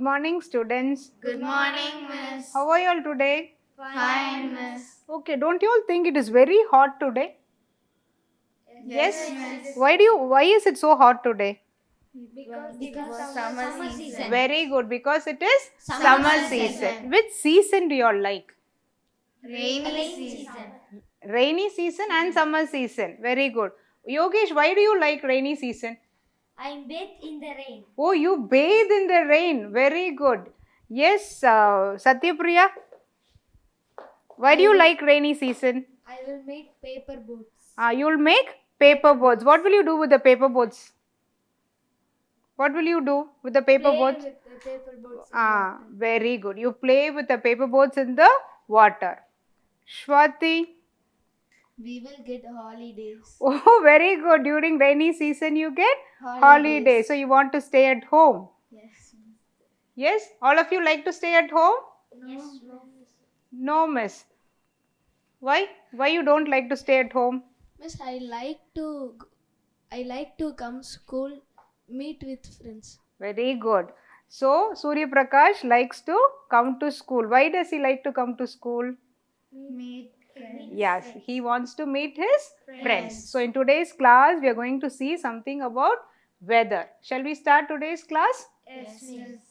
Good morning, students. Good morning, Miss. How are you all today? Fine, Miss. Okay, don't you all think it is very hot today? Yes, Miss. Why is it so hot today? Because it was summer season. Very good, because it is Summer season. season. Which season do you all like? Rainy season. Rainy season and summer season. Very good. Yogesh, why do you like rainy season? I bathe in the rain. Oh, you bathe in the rain. Very good. Yes, Satyapriya, why do you like rainy season? I will make paper boats. You'll make paper boats. What will you do with the paper boats? What will you do with the paper boats? With the paper boats. Very good. You play with the paper boats in the water. Shwati. We will get holidays. Oh, very good. During rainy season, you get holidays. So you want to stay at home. Yes. Yes? All of you like to stay at home? Yes. No, miss. Why? Why you don't like to stay at home? Miss, I like to come school, meet with friends. Very good. So, Surya Prakash likes to come to school. Why does he like to come to school? Meet friends. Yes, he wants to meet his friends. So, in today's class, we are going to see something about weather. Shall we start today's class? Yes, Miss.